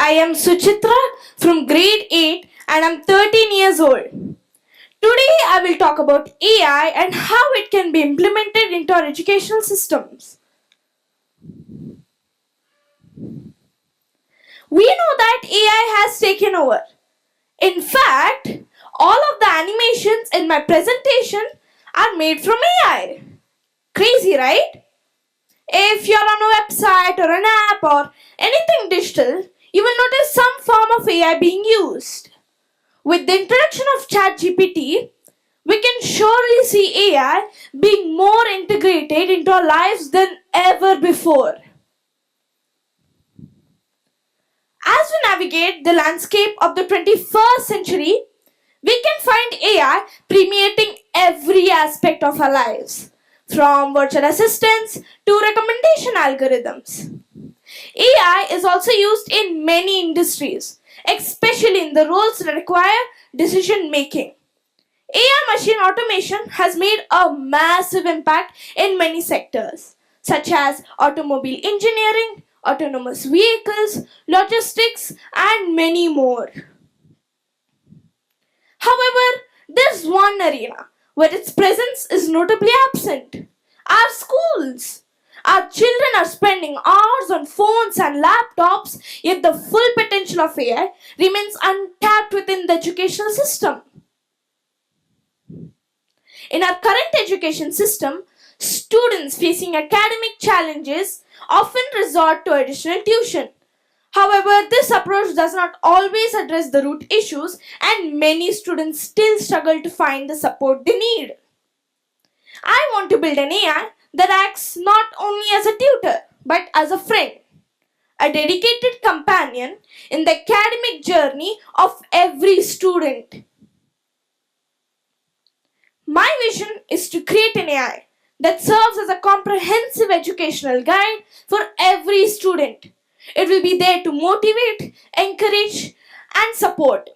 I am Suchitra from grade 8 and I'm 13 years old. Today I will talk about AI and how it can be implemented into our educational systems. We know that AI has taken over. In fact, all of the animations in my presentation are made from AI. Crazy, right? If you're on a website or an app or anything digital, you will notice some form of AI being used. With the introduction of ChatGPT, we can surely see AI being more integrated into our lives than ever before. As we navigate the landscape of the 21st century, we can find AI permeating every aspect of our lives, from virtual assistants to recommendation algorithms. AI is also used in many industries, especially in the roles that require decision making. AI machine automation has made a massive impact in many sectors, such as automobile engineering, autonomous vehicles, logistics, and many more. However, there's one arena where its presence is notably absent: our schools. Our children are spending hours on phones and laptops, yet the full potential of AI remains untapped within the educational system. In our current education system, students facing academic challenges often resort to additional tuition. However, this approach does not always address the root issues, and many students still struggle to find the support they need. I want to build an AI that acts not only as a tutor but as a friend, a dedicated companion in the academic journey of every student. My vision is to create an AI that serves as a comprehensive educational guide for every student. It will be there to motivate, encourage, and support.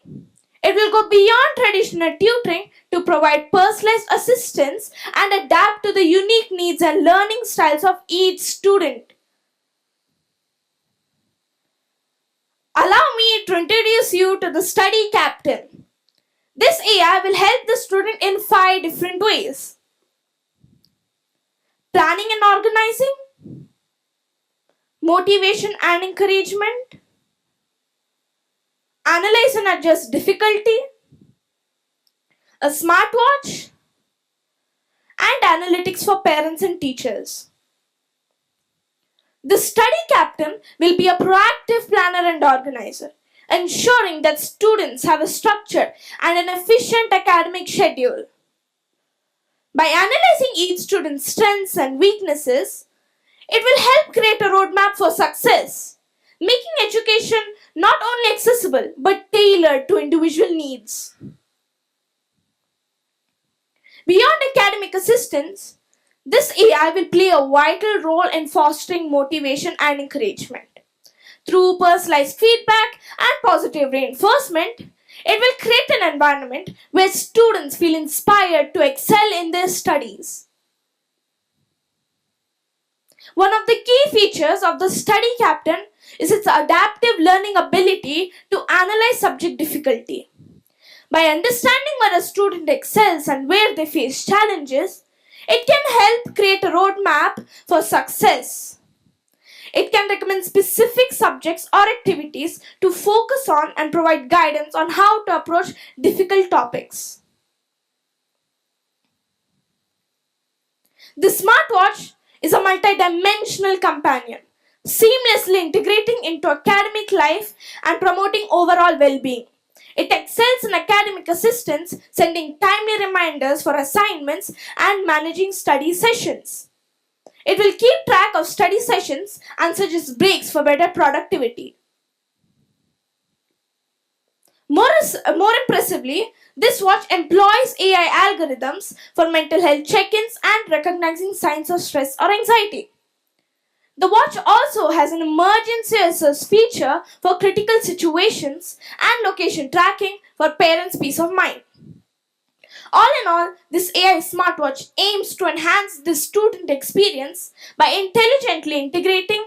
It will go beyond traditional tutoring to provide personalized assistance and adapt to the unique needs and learning styles of each student. Allow me to introduce you to the study captain. This AI will help the student in 5 different ways: planning and organizing, motivation and encouragement, analyze and adjust difficulty, a smartwatch, and analytics for parents and teachers. The study captain will be a proactive planner and organizer, ensuring that students have a structured and an efficient academic schedule. By analyzing each student's strengths and weaknesses, it will help create a roadmap for success, making education not only accessible but tailored to individual needs. Beyond academic assistance, this AI will play a vital role in fostering motivation and encouragement. Through personalized feedback and positive reinforcement, it will create an environment where students feel inspired to excel in their studies. One of the key features of the study captain is its adaptive learning ability to analyze subject difficulty. By understanding where a student excels and where they face challenges, it can help create a roadmap for success. It can recommend specific subjects or activities to focus on and provide guidance on how to approach difficult topics. The smartwatch is a multidimensional companion, seamlessly integrating into academic life and promoting overall well being. It excels in academic assistance, sending timely reminders for assignments and managing study sessions. It will keep track of study sessions and suggest breaks for better productivity. More impressively, this watch employs AI algorithms for mental health check-ins and recognizing signs of stress or anxiety. The watch also has an emergency SOS feature for critical situations and location tracking for parents' peace of mind. All in all, this AI smartwatch aims to enhance the student experience by intelligently integrating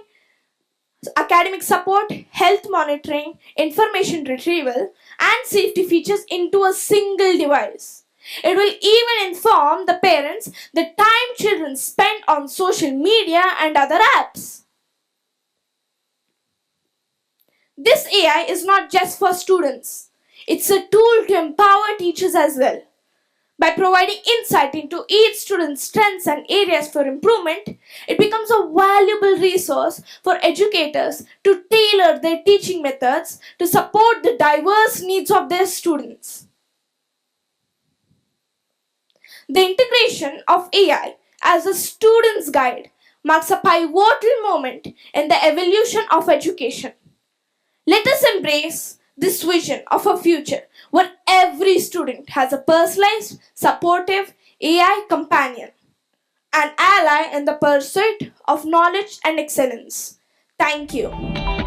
academic support, health monitoring, information retrieval, and safety features into a single device. It will even inform the parents the time children spend on social media and other apps. This AI is not just for students, it's a tool to empower teachers as well. By providing insight into each student's strengths and areas for improvement, it becomes a valuable resource for educators to tailor their teaching methods to support the diverse needs of their students. The integration of AI as a student's guide marks a pivotal moment in the evolution of education. Let us embrace this vision of a future where every student has a personalized, supportive AI companion, an ally in the pursuit of knowledge and excellence. Thank you.